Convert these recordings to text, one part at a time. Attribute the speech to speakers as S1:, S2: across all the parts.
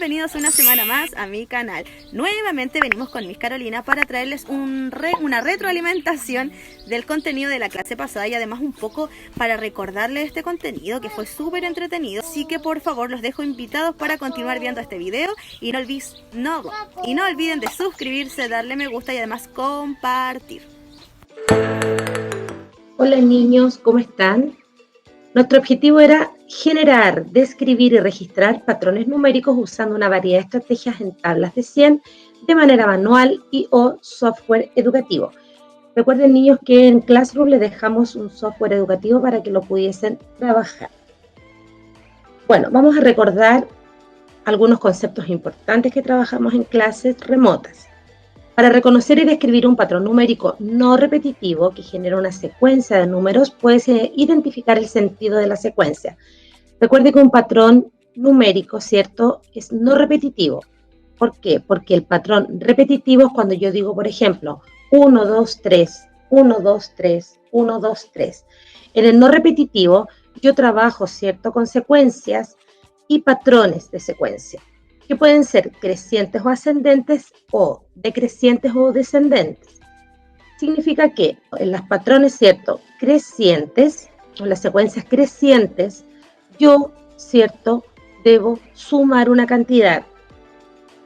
S1: bienvenidos una semana más a mi canal. Nuevamente venimos con Miss Carolina para traerles una retroalimentación del contenido de la clase pasada y además un poco para recordarles este contenido que fue súper entretenido. Así que por favor los dejo invitados para continuar viendo este video y no olviden de suscribirse, darle me gusta y además compartir.
S2: Hola niños, ¿cómo están? Nuestro objetivo era generar, describir y registrar patrones numéricos usando una variedad de estrategias en tablas de 100 de manera manual y o software educativo. Recuerden niños que en Classroom les dejamos un software educativo para que lo pudiesen trabajar. Bueno, vamos a recordar algunos conceptos importantes que trabajamos en clases remotas. Para reconocer y describir un patrón numérico no repetitivo que genera una secuencia de números, puedes identificar el sentido de la secuencia. Recuerde que un patrón numérico, ¿cierto?, es no repetitivo. ¿Por qué? Porque el patrón repetitivo es cuando yo digo, por ejemplo, 1, 2, 3, 1, 2, 3, 1, 2, 3. En el no repetitivo, yo trabajo, ¿cierto?, con secuencias y patrones de secuencia, que pueden ser crecientes o ascendentes o decrecientes o descendentes. Significa que en los patrones, ¿cierto?, crecientes, o las secuencias crecientes, yo, ¿cierto?, debo sumar una cantidad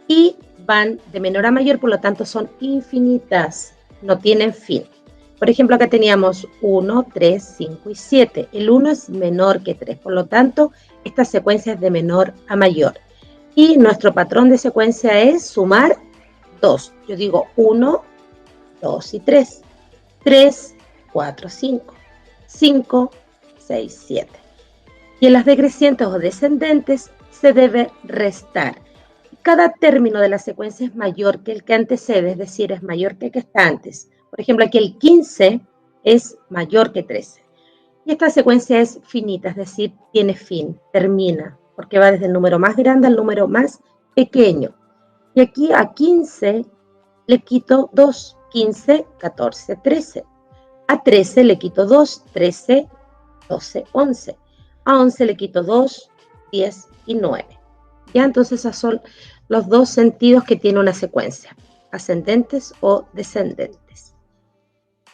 S2: y van de menor a mayor, por lo tanto son infinitas, no tienen fin. Por ejemplo, acá teníamos 1, 3, 5 y 7. El 1 es menor que 3, por lo tanto, esta secuencia es de menor a mayor. Y nuestro patrón de secuencia es sumar 2. Yo digo 1, 2 y 3. 3, 4, 5. 5, 6, 7. Y en las decrecientes o descendentes se debe restar. Cada término de la secuencia es mayor que el que antecede, es decir, es mayor que el que está antes. Por ejemplo, aquí el 15 es mayor que 13. Y esta secuencia es finita, es decir, tiene fin, termina, porque va desde el número más grande al número más pequeño. Y aquí a 15 le quito 2, 15, 14, 13. A 13 le quito 2, 13, 12, 11. A 11 le quito 2, 10 y 9. Ya, entonces esos son los dos sentidos que tiene una secuencia, ascendentes o descendentes.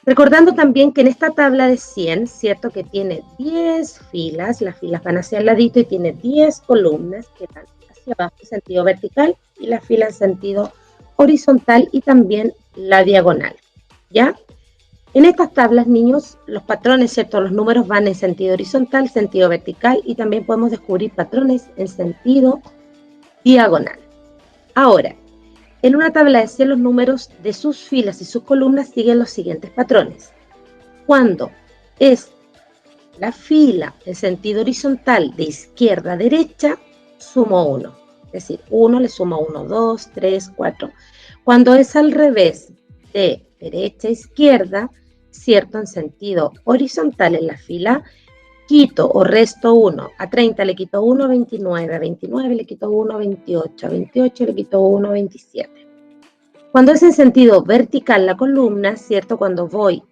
S2: Recordando también que en esta tabla de 100, ¿cierto?, que tiene 10 filas, las filas van hacia el ladito y tiene 10 columnas que van hacia abajo en sentido vertical y las filas en sentido horizontal y también la diagonal, ¿ya? En estas tablas, niños, los patrones, ¿cierto?, los números van en sentido horizontal, sentido vertical y también podemos descubrir patrones en sentido diagonal. Ahora, en una tabla de 100 los números de sus filas y sus columnas siguen los siguientes patrones. Cuando es la fila en sentido horizontal de izquierda a derecha, sumo 1. Es decir, 1 le sumo 1, 2, 3, 4. Cuando es al revés, de derecha a izquierda, ¿cierto?, en sentido horizontal en la fila, quito o resto 1. A 30 le quito 1, 29. A 29 le quito 1, 28. A 28 le quito 1, 27. Cuando es en sentido vertical la columna, ¿cierto?, cuando voy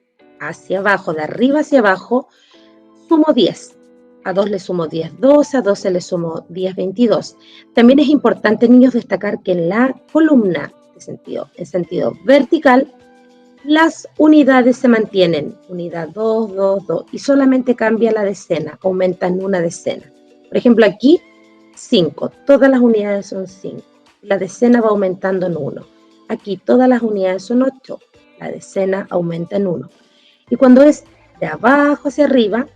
S2: hacia abajo, de arriba hacia abajo, sumo 10. A 2 le sumo 10, 12. A 12 le sumo 10, 22. También es importante, niños, destacar que en la columna en sentido vertical, las unidades se mantienen, unidad 2, 2, 2, y solamente cambia la decena, aumenta en una decena. Por ejemplo, aquí 5, todas las unidades son 5, la decena va aumentando en 1. Aquí todas las unidades son 8, la decena aumenta en 1. Y cuando es de abajo hacia arriba,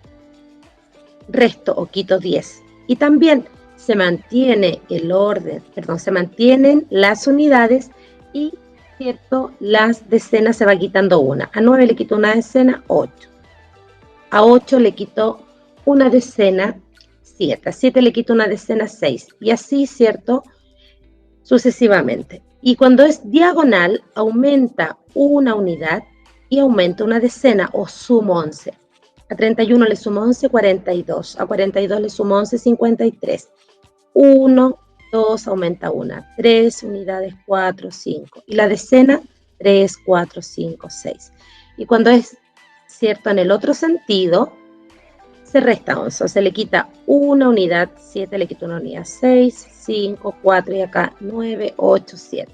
S2: resto o quito 10. Y también se mantiene el orden, se mantienen las unidades y, ¿cierto?, las decenas se va quitando una. A 9 le quito una decena, 8. A 8 le quito una decena, 7. A 7 le quito una decena, 6. Y así, ¿cierto?, sucesivamente. Y cuando es diagonal, aumenta una unidad y aumenta una decena o sumo 11. A 31 le sumo 11, 42. A 42 le sumo 11, 53. 1, 2, aumenta una. 3 unidades, 4, 5. Y la decena, 3, 4, 5, 6. Y cuando es, ¿cierto?, en el otro sentido, se resta 11, se le quita una unidad, 7 le quita una unidad, 6, 5, 4 y acá 9, 8, 7.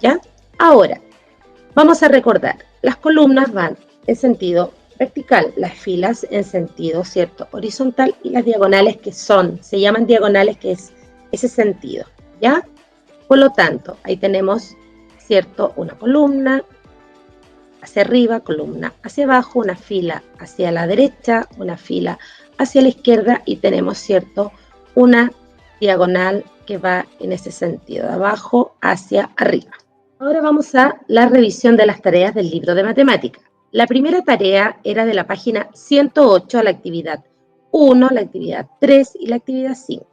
S2: ¿Ya? Ahora, vamos a recordar, las columnas van en sentido vertical, las filas en sentido, ¿cierto?, horizontal, y las diagonales se llaman diagonales, que es ese sentido, ¿ya? Por lo tanto, ahí tenemos, ¿cierto?, una columna hacia arriba, columna hacia abajo, una fila hacia la derecha, una fila hacia la izquierda, y tenemos, ¿cierto?, una diagonal que va en ese sentido, de abajo hacia arriba. Ahora vamos a la revisión de las tareas del libro de matemáticas. La primera tarea era de la página 108 a la actividad 1, la actividad 3 y la actividad 5.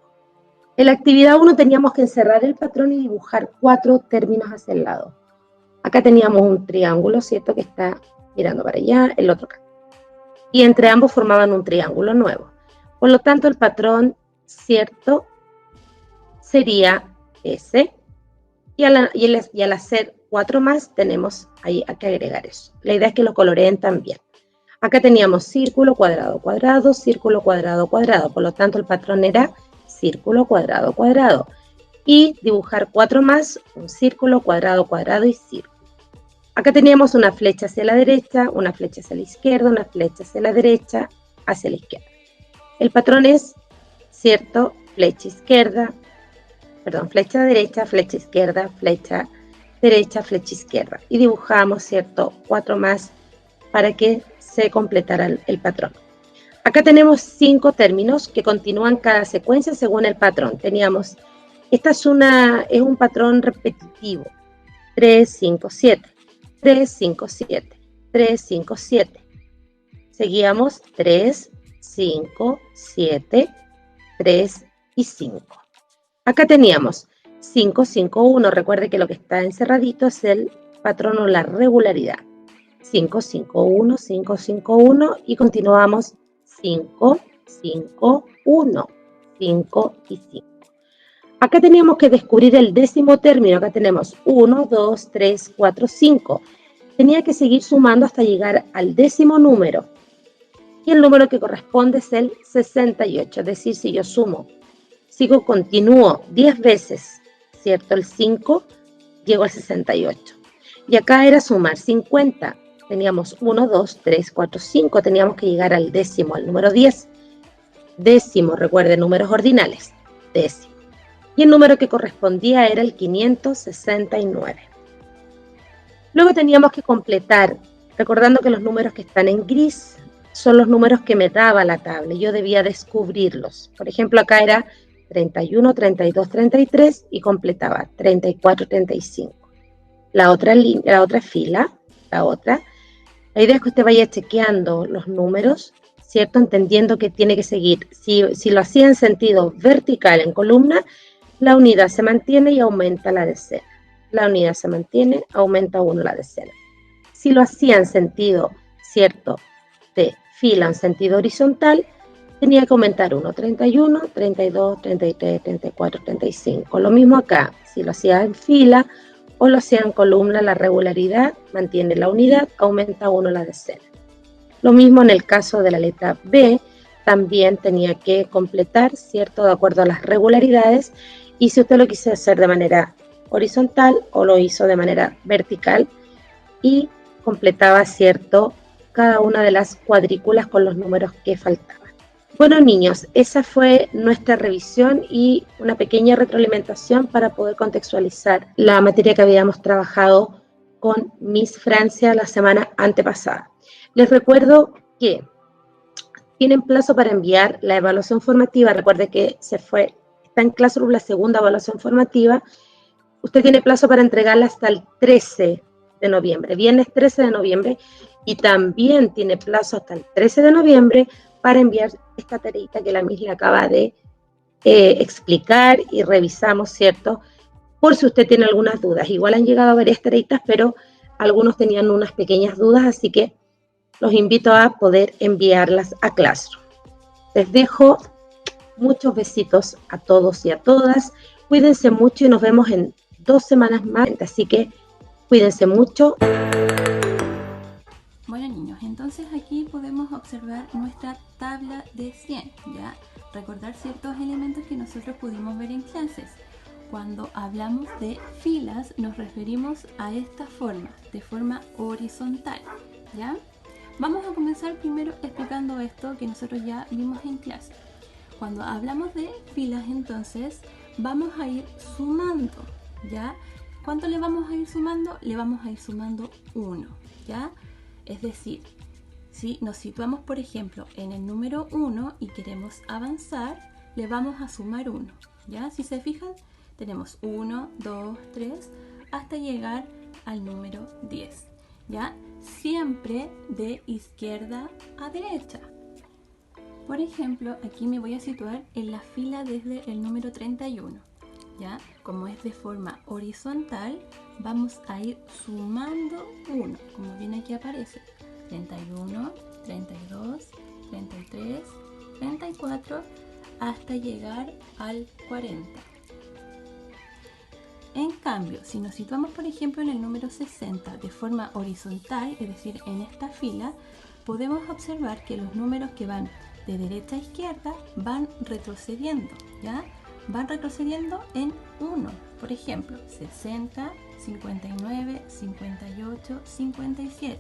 S2: En la actividad 1 teníamos que encerrar el patrón y dibujar 4 términos hacia el lado. Acá teníamos un triángulo, ¿cierto?, que está mirando para allá, el otro acá. Y entre ambos formaban un triángulo nuevo. Por lo tanto, el patrón, ¿cierto?, sería ese. Y al hacer 4 más, tenemos ahí que agregar eso. La idea es que lo coloreen también. Acá teníamos círculo, cuadrado, cuadrado, círculo, cuadrado, cuadrado. Por lo tanto, el patrón era círculo, cuadrado, cuadrado. Y dibujar 4 más, un círculo, cuadrado, cuadrado y círculo. Acá teníamos una flecha hacia la derecha, una flecha hacia la izquierda, una flecha hacia la derecha, hacia la izquierda. El patrón es, ¿cierto?, flecha izquierda, flecha derecha, flecha izquierda, flecha derecha, flecha izquierda. Y dibujamos, ¿cierto?, 4 más para que se completara el patrón. Acá tenemos 5 términos que continúan cada secuencia según el patrón. Teníamos, es un patrón repetitivo. 3, 5, 7. 3, 5, 7. 3, 5, 7. Seguíamos 3, 5, 7, 3 y 5. Acá teníamos 5, 5, 1. Recuerde que lo que está encerradito es el patrón o la regularidad. 5, 5, 1, 5, 5, 1 y continuamos 5, 5, 1, 5 y 5. Acá teníamos que descubrir el décimo término. Acá tenemos 1, 2, 3, 4, 5. Tenía que seguir sumando hasta llegar al décimo número. Y el número que corresponde es el 68. Es decir, si yo continúo 10 veces, ¿cierto?, el 5, llego al 68. Y acá era sumar 50. Teníamos 1, 2, 3, 4, 5. Teníamos que llegar al décimo, al número 10. Décimo, recuerden, números ordinales. Décimo. Y el número que correspondía era el 569. Luego teníamos que completar, recordando que los números que están en gris son los números que me daba la tabla. Yo debía descubrirlos. Por ejemplo, acá era 31, 32, 33 y completaba 34, 35. La otra fila, la idea es que usted vaya chequeando los números, ¿cierto?, entendiendo que tiene que seguir. Si lo hacía en sentido vertical en columna, la unidad se mantiene y aumenta la decena. La unidad se mantiene, aumenta 1 la decena. Si lo hacía en sentido, ¿cierto?, de fila en sentido horizontal, tenía que aumentar 1, 31, 32, 33, 34, 35. Lo mismo acá, si lo hacía en fila o lo hacía en columna, la regularidad mantiene la unidad, aumenta 1 la decena. Lo mismo en el caso de la letra B, también tenía que completar, ¿cierto?, de acuerdo a las regularidades. Y si usted lo quiso hacer de manera horizontal o lo hizo de manera vertical y completaba, ¿cierto?, cada una de las cuadrículas con los números que faltaban. Bueno, niños, esa fue nuestra revisión y una pequeña retroalimentación para poder contextualizar la materia que habíamos trabajado con Miss Francia la semana antepasada. Les recuerdo que tienen plazo para enviar la evaluación formativa. Recuerde que está en Classroom la segunda evaluación formativa. Usted tiene plazo para entregarla hasta el 13 de noviembre, viernes 13 de noviembre, y también tiene plazo hasta el 13 de noviembre para enviar esta tareita que la Miss le acaba de explicar y revisamos, ¿cierto?, por si usted tiene algunas dudas. Igual han llegado varias tareitas, pero algunos tenían unas pequeñas dudas, así que los invito a poder enviarlas a Classroom. Les dejo muchos besitos a todos y a todas. Cuídense mucho y nos vemos en 2 semanas más, así que cuídense mucho.
S3: Bueno, niños, entonces Entonces aquí podemos observar nuestra tabla de 100, ¿ya? Recordar ciertos elementos que nosotros pudimos ver en clases. Cuando hablamos de filas nos referimos a esta forma, de forma horizontal, ¿ya? Vamos a comenzar primero explicando esto que nosotros ya vimos en clase. Cuando hablamos de filas, entonces vamos a ir sumando, ¿ya? ¿Cuánto le vamos a ir sumando? Le vamos a ir sumando 1, ¿ya? Es decir, si nos situamos, por ejemplo, en el número 1 y queremos avanzar, le vamos a sumar 1, ¿ya? Si se fijan, tenemos 1, 2, 3, hasta llegar al número 10, ¿ya? Siempre de izquierda a derecha. Por ejemplo, aquí me voy a situar en la fila desde el número 31, ¿ya? Como es de forma horizontal, vamos a ir sumando 1, como bien aquí aparece. 31, 32, 33, 34, hasta llegar al 40. En cambio, si nos situamos por ejemplo en el número 60 de forma horizontal, es decir, en esta fila, podemos observar que los números que van de derecha a izquierda van retrocediendo, ¿ya? Van retrocediendo en 1, por ejemplo, 60, 59, 58, 57.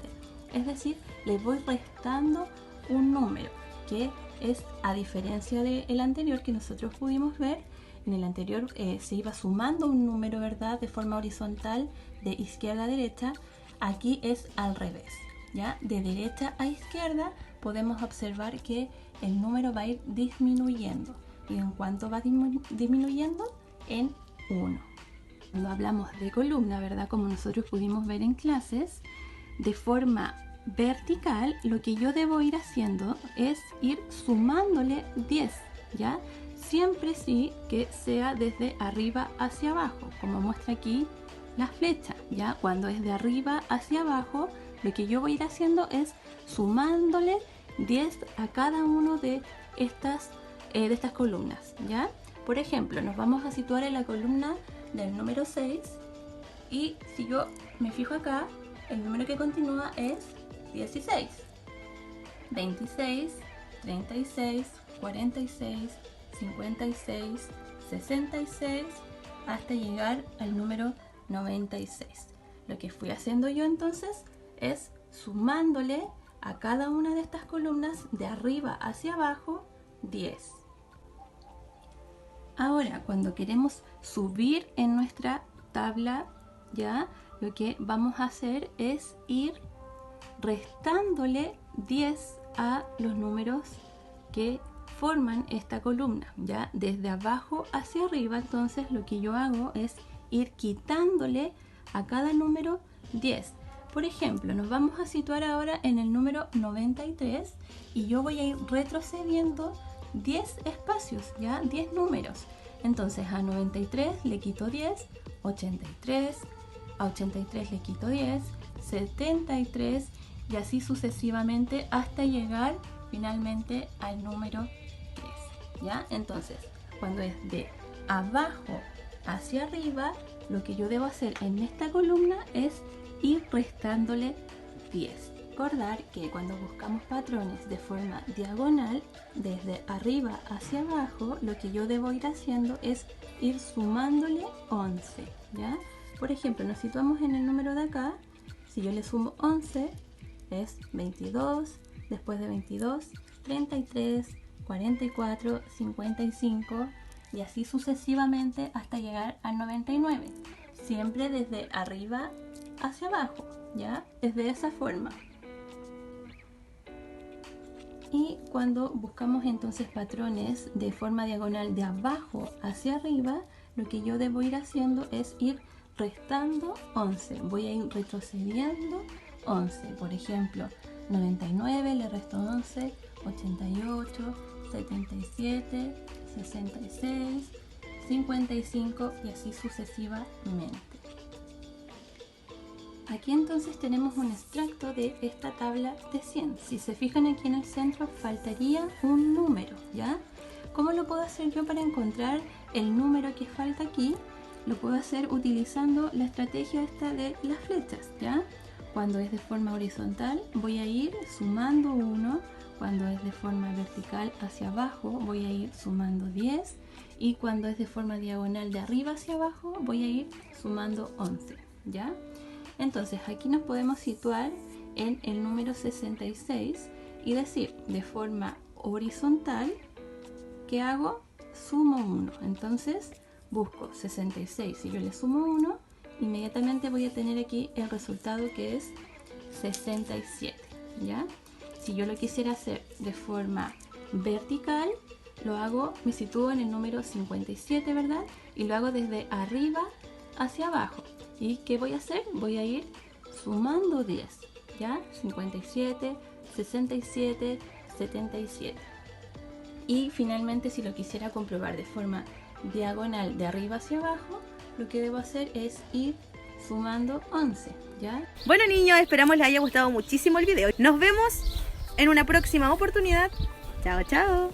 S3: Es decir, le voy restando un número, que es a diferencia del anterior que nosotros pudimos ver. En el anterior se iba sumando un número, ¿verdad?, de forma horizontal de izquierda a derecha. Aquí es al revés, ¿ya? De derecha a izquierda podemos observar que el número va a ir disminuyendo. ¿Y en cuánto va disminuyendo? En 1. Cuando hablamos de columna, ¿verdad?, como nosotros pudimos ver en clases, de forma vertical, lo que yo debo ir haciendo es ir sumándole 10, ¿ya? Siempre sí que sea desde arriba hacia abajo, como muestra aquí la flecha, ¿ya? Cuando es de arriba hacia abajo, lo que yo voy a ir haciendo es sumándole 10 a cada uno de estas columnas, ¿ya? Por ejemplo, nos vamos a situar en la columna del número 6 y si yo me fijo acá, el número que continúa es 16, 26, 36, 46, 56, 66, hasta llegar al número 96. Lo que fui haciendo yo entonces es sumándole a cada una de estas columnas de arriba hacia abajo 10. Ahora, cuando queremos subir en nuestra tabla, ya lo que vamos a hacer es ir restándole 10 a los números que forman esta columna, ya desde abajo hacia arriba. Entonces lo que yo hago es ir quitándole a cada número 10. Por ejemplo, nos vamos a situar ahora en el número 93 y yo voy a ir retrocediendo 10 espacios, ya 10 números. Entonces a 93 le quito 10, 83, a 83 le quito 10, 73 y así sucesivamente hasta llegar finalmente al número 3, ¿ya? Entonces, cuando es de abajo hacia arriba, lo que yo debo hacer en esta columna es ir restándole 10. Recordar que cuando buscamos patrones de forma diagonal, desde arriba hacia abajo, lo que yo debo ir haciendo es ir sumándole 11, ¿ya? Por ejemplo, nos situamos en el número de acá. Si yo le sumo 11, es 22, después de 22, 33, 44, 55 y así sucesivamente hasta llegar al 99. Siempre desde arriba hacia abajo, ¿ya? Es de esa forma. Y cuando buscamos entonces patrones de forma diagonal de abajo hacia arriba, lo que yo debo ir haciendo es ir restando 11. Voy a ir retrocediendo 11. Por ejemplo, 99 le resto 11, 88, 77, 66, 55 y así sucesivamente. Aquí entonces tenemos un extracto de esta tabla de 100. Si se fijan aquí en el centro faltaría un número, ¿ya? ¿Cómo lo puedo hacer yo para encontrar el número que falta aquí? Lo puedo hacer utilizando la estrategia esta de las flechas, ¿ya? Cuando es de forma horizontal voy a ir sumando 1, cuando es de forma vertical hacia abajo voy a ir sumando 10 y cuando es de forma diagonal de arriba hacia abajo voy a ir sumando 11, ¿ya? Entonces aquí nos podemos situar en el número 66 y decir de forma horizontal, ¿qué hago? Sumo 1. Entonces busco 66, si yo le sumo 1, inmediatamente voy a tener aquí el resultado que es 67, ¿ya? Si yo lo quisiera hacer de forma vertical, lo hago, me sitúo en el número 57, ¿verdad? Y lo hago desde arriba hacia abajo. ¿Y qué voy a hacer? Voy a ir sumando 10, ¿ya? 57, 67, 77. Y finalmente, si lo quisiera comprobar de forma diagonal de arriba hacia abajo, lo que debo hacer es ir sumando 11, ¿ya?
S1: Bueno, niños, esperamos les haya gustado muchísimo el video. Nos vemos en una próxima oportunidad. Chao, chao.